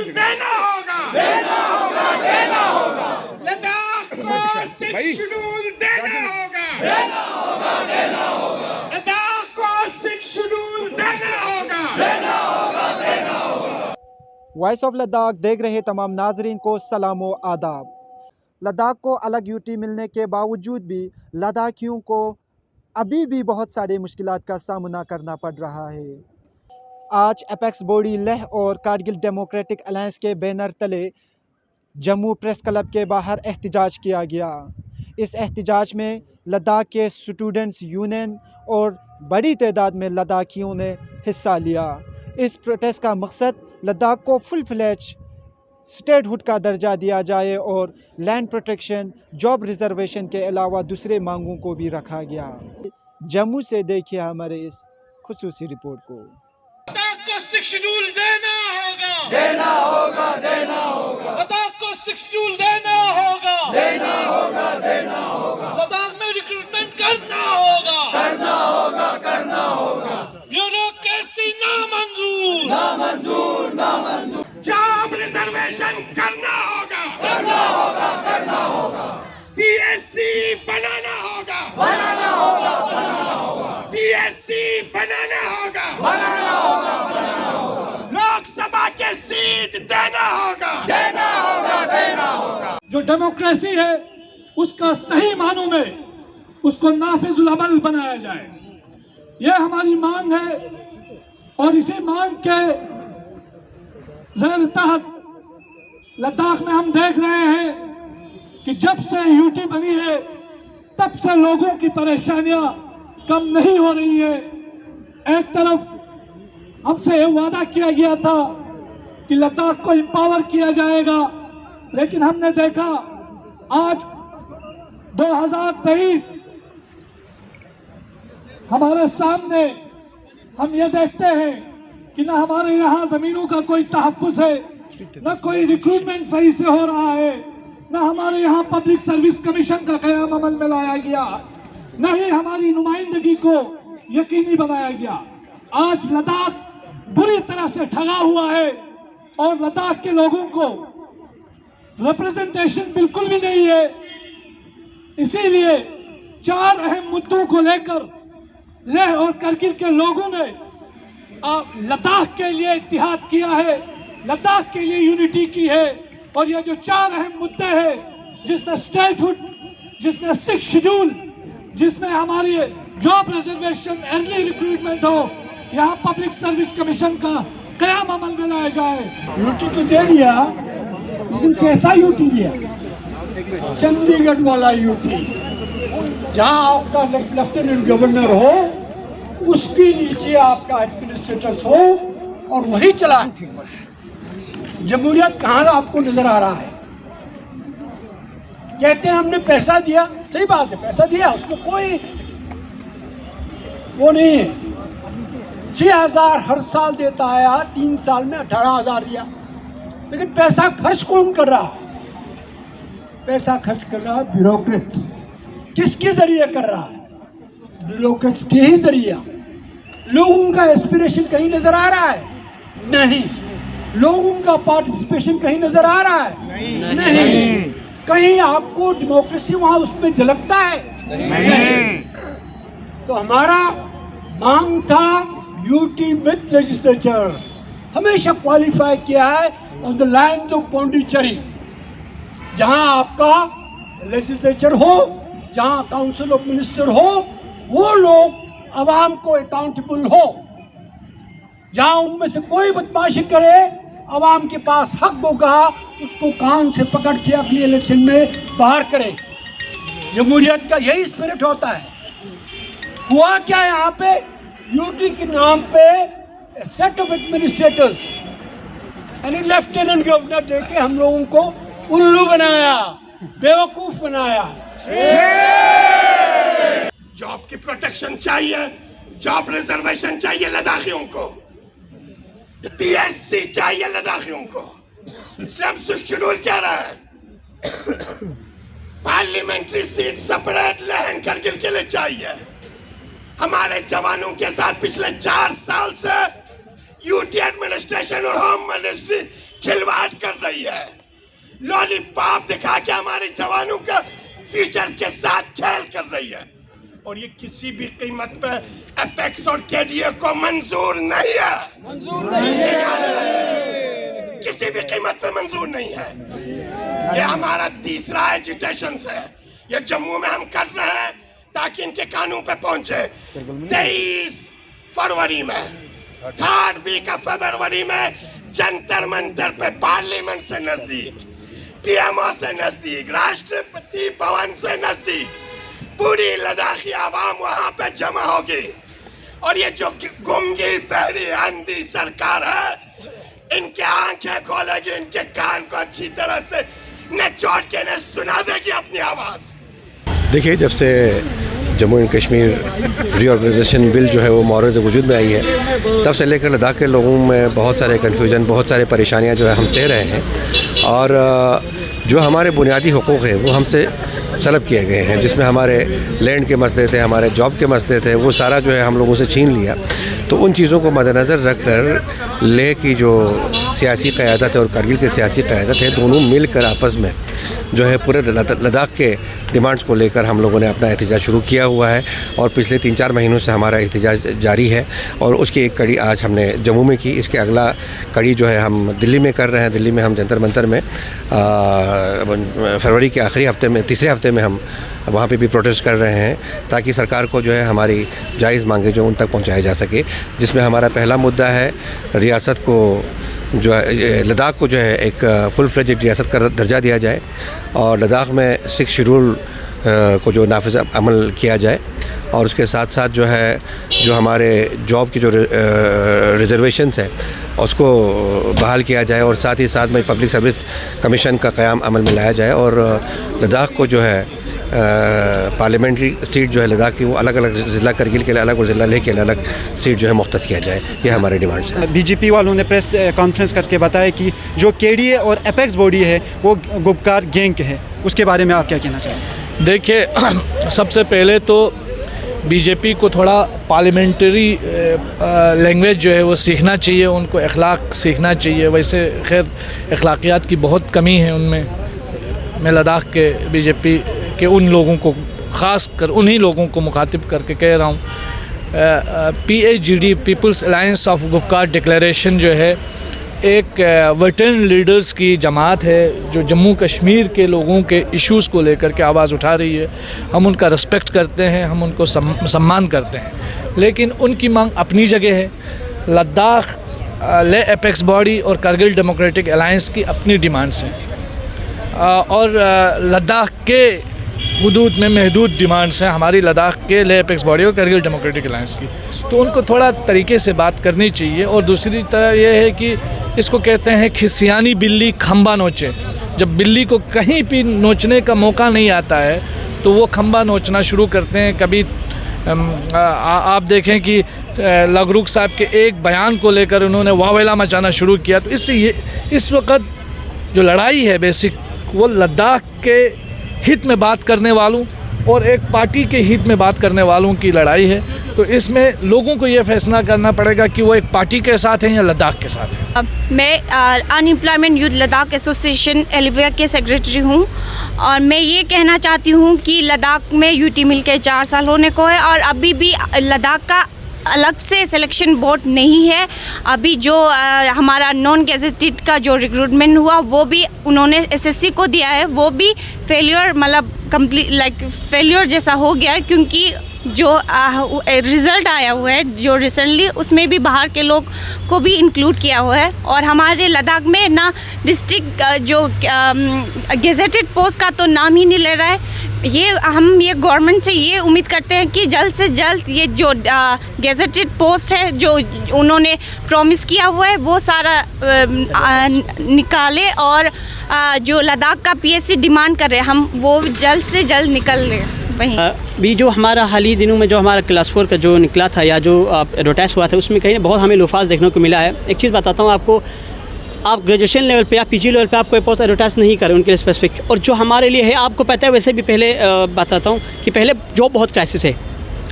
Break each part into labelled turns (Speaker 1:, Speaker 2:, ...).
Speaker 1: Schedule देना होगा, लद्दाख को 6 शेड्यूल देना होगा, लद्दाख को 6 शेड्यूल देना होगा।
Speaker 2: वॉइस ऑफ लद्दाख देख रहे तमाम नाजरीन को सलाम व आदाब। लद्दाख को अलग यूटी मिलने के बावजूद भी लद्दाखियों को अभी भी बहुत सारी मुश्किलात का सामना करना पड़ रहा है। आज अपेक्स बॉडी लेह और कारगिल डेमोक्रेटिक अलायंस के बैनर तले जम्मू प्रेस क्लब के बाहर एहतजाज किया गया। इस एहतजाज में लद्दाख के स्टूडेंट्स यूनियन और बड़ी तादाद में लद्दाखियों ने हिस्सा लिया। इस प्रोटेस्ट का मकसद लद्दाख को फुल फ्लैज स्टेटहुड का दर्जा दिया जाए और लैंड प्रोटेक्शन, जॉब रिजर्वेशन के अलावा दूसरे मांगों को भी रखा गया। जम्मू से देखिए हमारे इस खुसूसी रिपोर्ट को।
Speaker 1: लद्दाख को 6 शेड्यूल देना होगा, लद्दाख को 6 शेड्यूल देना होगा, लद्दाख में रिक्रूटमेंट करना होगा, ब्यूरोक्रेसी नामंजूर, जॉब रिजर्वेशन करना होगा, पीएससी बनाना होगा, पीएससी बनाना होगा, लोकसभा के सीट देना होगा।
Speaker 3: जो डेमोक्रेसी है उसका सही मानों में उसको नाफिजुल अमल बनाया जाए, यह हमारी मांग है। और इसी मांग के ज़ेर तहत लद्दाख में हम देख रहे हैं कि जब से यूटी बनी है तब से लोगों की परेशानियां कम नहीं हो रही है। एक तरफ हमसे ये वादा किया गया था कि लद्दाख को एम्पावर किया जाएगा, लेकिन हमने देखा आज 2023 हमारे सामने हम ये देखते हैं कि ना हमारे यहाँ जमीनों का कोई तहफ़्फ़ुज़ है, न कोई रिक्रूटमेंट सही से हो रहा है, न हमारे यहाँ पब्लिक सर्विस कमीशन का क़याम अमल में लाया गया, न ही हमारी नुमाइंदगी को यकीनी बनाया गया। आज लद्दाख बुरी तरह से ठगा हुआ है और लद्दाख के लोगों को रिप्रेजेंटेशन बिल्कुल भी नहीं है। इसीलिए 4 अहम मुद्दों को लेकर लेह और कारगिल के लोगों ने लद्दाख के लिए इत्तिहाद किया है, लद्दाख के लिए यूनिटी की है। और ये जो 4 अहम मुद्दे हैं, जिसमें स्टेटहुड, जिसमें 6 शेड्यूल, जिसमें हमारी जॉब रिजर्वेशन, अर्ली रिक्रूटमेंट हो, यहाँ पब्लिक सर्विस कमीशन का क़याम अमल में लाया जाए।
Speaker 4: यूटी तो दे दिया, लेकिन कैसा यूटी दिया? चंडीगढ़ वाला यूटी, जहाँ आपका लेफ्टिनेंट गवर्नर हो, उसके नीचे आपका एडमिनिस्ट्रेटर्स हो और वही चला। जमहूरियत कहाँ आपको नजर आ रहा है? कहते हैं हमने पैसा दिया, सही बात है, पैसा दिया, उसको कोई वो नहीं है। 6,000 हर साल देता आया, 3 साल में 18,000 दिया, लेकिन पैसा खर्च कौन कर रहा? पैसा खर्च कर रहा है ब्यूरोक्रेट्स। किसके जरिए कर रहा है? ब्यूरोक्रेट्स के ही जरिए। लोगों का एस्पिरेशन कहीं नजर आ रहा है? नहीं। लोगों का पार्टिसिपेशन कहीं नजर आ रहा है? नहीं। कहीं आपको डेमोक्रेसी वहां उसमें झलकता है? नहीं। तो हमारा मांग था यूटी विद लेजिस्लेचर, हमेशा क्वालिफाई किया है on the lines of Pondicherry, जहां आपका लेजिस्लेचर हो, जहां काउंसिल ऑफ मिनिस्टर हो, वो लोग अवाम को अकाउंटेबल हो, जहां उनमें से कोई बदमाशी करे, अवाम के पास हक होगा, उसको कान से पकड़ के अगली इलेक्शन में बाहर करे। जमहूरियत का यही स्पिरिट होता है। हुआ क्या यहाँ पे? यूटी के नाम पे सेट ऑफ एडमिनिस्ट्रेटर्स यानी लेफ्टिनेंट गवर्नर देके हम लोगों को उल्लू बनाया, बेवकूफ बनाया।
Speaker 1: जॉब की प्रोटेक्शन चाहिए, जॉब रिजर्वेशन चाहिए लद्दाखियों को, पीएससी चाहिए लद्दाखियों को। इसलिए हम 6 शेड्यूल कह रहे हैं। Parliamentary seat separate Leh Kargil के लिए चाहिए। हमारे जवानों के साथ पिछले 4 साल से यूटी एडमिनिस्ट्रेशन और होम मिनिस्ट्री खिलवाड़ कर रही है, लॉलीपॉप दिखा के हमारे जवानों का फ्यूचर्स के साथ खेल कर रही है। और ये किसी भी कीमत पे एपेक्स और केडीए को मंजूर नहीं है, किसी भी कीमत पे मंजूर नहीं है। ये हमारा तीसरा एजिटेशन है, ये जम्मू में हम कर रहे हैं ताकि इनके कानून पे पहुंचे। 23 फरवरी में, 3rd वीक ऑफ फरवरी में जंतर मंतर पे पार्लियामेंट से नजदीक, पीएमओ से नजदीक, राष्ट्रपति भवन से नजदीक पूरी लद्दाखी आवाम वहां पे जमा होगी। और ये जो गूंगी बहरी अंधी सरकार है, इनके आंखें खोलेगी, इनके कान को अच्छी तरह से निचोड़ के इन्हें सुना देगी अपनी आवाज।
Speaker 5: देखिए, जब से Jammu and Kashmir reorganisation bill जो है वो मौरद वजूद में आई है, तब से लेकर लद्दाख के लोगों में बहुत सारे कन्फ्यूजन, बहुत सारे परेशानियां जो है हम सह रहे हैं। और जो हमारे बुनियादी हुकूक़ है वो हमसे सलब किए गए हैं, जिसमें हमारे लैंड के मसले थे, हमारे जॉब के मसले थे, वो सारा जो है हम लोगों से छीन लिया। तो उन चीज़ों को मद्देनज़र रख कर लेह की जो सियासी क़यादत है और करगिल की सियासी क़यादत है, दोनों मिलकर आपस में जो है पूरे लद्दाख के डिमांड्स को लेकर हम लोगों ने अपना एहतजाज शुरू किया हुआ है। और पिछले 3-4 महीनों से हमारा एहतजाज जारी है और उसकी एक कड़ी आज हमने जम्मू में की। इसके अगला कड़ी जो है हम दिल्ली में कर रहे हैं। दिल्ली में हम जंतर मंतर में फरवरी के आखिरी हफ्ते में, तीसरे हफ्ते में हम वहाँ पे भी प्रोटेस्ट कर रहे हैं, ताकि सरकार को जो है हमारी जायज़ मांगे जो उन तक पहुँचाया जा सके। जिसमें हमारा पहला मुद्दा है रियासत को जो है, लद्दाख को जो है एक फुल फ्लेज रियासत का दर्जा दिया जाए और लद्दाख में 6 शेड्यूल को जो नाफिज अमल किया जाए। और उसके साथ साथ जो है जो हमारे जॉब की जो रिजर्वेशंस है उसको बहाल किया जाए और साथ ही साथ में पब्लिक सर्विस कमीशन का क़याम अमल में लाया जाए। और लद्दाख को जो है पार्लियामेंट्री सीट जो है लद्दाख की वो अलग अलग ज़िला करगिल के लिए अलग और ज़िला लेह के लिए अलग सीट जो है मुख्तस किया जाए। ये हमारे डिमांड्स हैं।
Speaker 2: बीजेपी वालों ने प्रेस कॉन्फ्रेंस करके बताया कि जो केडीए और एपेक्स बॉडी है वो गुपकार गैंग है, उसके बारे में आप क्या कहना चाहेंगे?
Speaker 3: देखिए, सबसे पहले तो बीजेपी को थोड़ा पार्लियामेंट्री लैंग्वेज जो है वो सीखना चाहिए, उनको अखलाक सीखना चाहिए। वैसे खैर अखलाकियात की बहुत कमी है उनमें। मैं लद्दाख के बीजेपी के उन लोगों को, ख़ास कर उन्हीं लोगों को मुखातिब करके कह रहा हूँ, PAGD people's alliance of Gupkar declaration जो है एक वेटरन लीडर्स की जमात है जो जम्मू कश्मीर के लोगों के इश्यूज़ को लेकर के आवाज़ उठा रही है। हम उनका रिस्पेक्ट करते हैं, हम उनको सम्मान करते हैं, लेकिन उनकी मांग अपनी जगह है। लद्दाख लेह एपेक्स बॉडी और करगिल डेमोक्रेटिक अलायंस की अपनी डिमांड्स हैं और लद्दाख के हुदूद में महदूद डिमांड्स हैं हमारी लद्दाख के लेह एपेक्स बॉडी और करगिल डेमोक्रेटिक अलायंस की। तो उनको थोड़ा तरीके से बात करनी चाहिए। और दूसरी तरह यह है कि इसको कहते हैं खिसियानी बिल्ली खंबा नोचे। जब बिल्ली को कहीं भी नोचने का मौका नहीं आता है तो वो खंबा नोचना शुरू करते हैं। कभी आप देखें कि लगरुक साहब के एक बयान को लेकर उन्होंने वावेला मचाना शुरू किया। तो इससे ये इस वक्त जो लड़ाई है बेसिक, वो लद्दाख के हित में बात करने वालों और एक पार्टी के हित में बात करने वालों की लड़ाई है। तो इसमें लोगों को ये फैसला करना पड़ेगा कि वो एक पार्टी के साथ हैं या लद्दाख के साथ हैं।
Speaker 6: मैं अनएम्प्लॉयमेंट यूथ लद्दाख एसोसिएशन एलिविया के सेक्रेटरी हूँ और मैं ये कहना चाहती हूँ कि लद्दाख में यूटी मिल के 4 साल होने को है और अभी भी लद्दाख का अलग से सिलेक्शन बोर्ड नहीं है। अभी जो हमारा नॉन गेजेटेड का जो रिक्रूटमेंट हुआ वो भी उन्होंने SSC को दिया है, वो भी फेलियर, मतलब कंप्लीट फेलियर जैसा हो गया है, क्योंकि जो रिज़ल्ट आया हुआ है जो रिसेंटली, उसमें भी बाहर के लोग को भी इंक्लूड किया हुआ है। और हमारे लद्दाख में ना डिस्ट्रिक्ट जो गेजेटेड पोस्ट का तो नाम ही नहीं ले रहा है। हम ये गवर्नमेंट से ये उम्मीद करते हैं कि जल्द से जल्द ये जो गेजेटेड पोस्ट है जो उन्होंने प्रॉमिस किया हुआ है वो सारा निकाले और जो लद्दाख का PSC डिमांड कर रहे हैं हम वो जल्द से जल्द निकल लें।
Speaker 7: भी जो हमारा हाल ही दिनों में जो हमारा क्लास 4 का जो निकला था या जो एडवर्टाइज हुआ था उसमें कहीं बहुत हमें लुफाज देखने को मिला है। एक चीज़ बताता हूँ आपको, आप ग्रेजुएशन लेवल पे या PG लेवल पे आप कोई पोस्ट एडवर्टाइज नहीं करें उनके लिए स्पेसिफिक। और जो हमारे लिए है, आपको पता है वैसे भी पहले बताता हूँ कि पहले जॉब बहुत क्राइसिस है।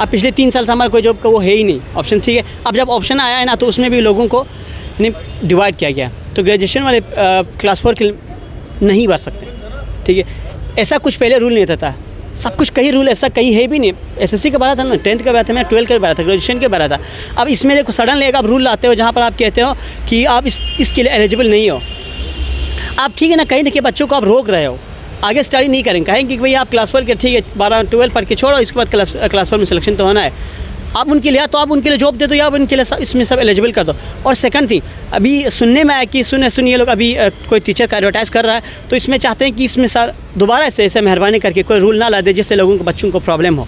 Speaker 7: अब पिछले 3 साल से हमारा कोई जॉब का वो है ही नहीं ऑप्शन, ठीक है। अब जब ऑप्शन आया है ना तो उसमें भी लोगों को डिवाइड किया गया। तो ग्रेजुएशन वाले क्लास 4 के नहीं भर सकते, ठीक है। ऐसा कुछ पहले रूल नहीं था, सब कुछ कहीं रूल ऐसा कहीं है भी नहीं। एसएससी का बारा था ना, 10th का बारा था, मैं 12th का बारा था, ग्रेजुएशन के बारा था। अब इसमें देखो सडनली एक आप रूल लाते हो जहाँ पर आप कहते हो कि आप इसके लिए एलिजिबल नहीं हो। आप ठीक है ना, कहीं ना कहीं बच्चों को आप रोक रहे हो, आगे स्टडी नहीं करेंगे, कहेंगे कि भाई आप क्लास 4 के ठीक है 12-12 पढ़ के छोड़ो, इसके बाद क्लास 4 में सिलेक्शन तो होना है। आप उनके लिए तो आप उनके लिए जॉब दे दो या आप उनके लिए इसमें सब एलिजिबल कर दो। और सेकंड थिंग, अभी सुनने में आया कि सुनिए लोग अभी कोई टीचर का एडवर्टाइज़ कर रहा है, तो इसमें चाहते हैं कि इसमें सर दोबारा ऐसे मेहरबानी करके कोई रूल ना ला दे जिससे लोगों को बच्चों को प्रॉब्लम हो।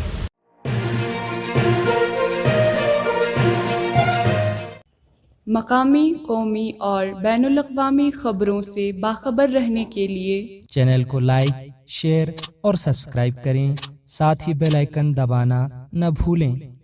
Speaker 8: मकामी, कौमी और बैनुल-अक़वामी ख़बरों से बाखबर रहने के लिए
Speaker 9: चैनल को लाइक, शेयर और सब्सक्राइब करें, साथ ही बेल आइकन दबाना न भूलें।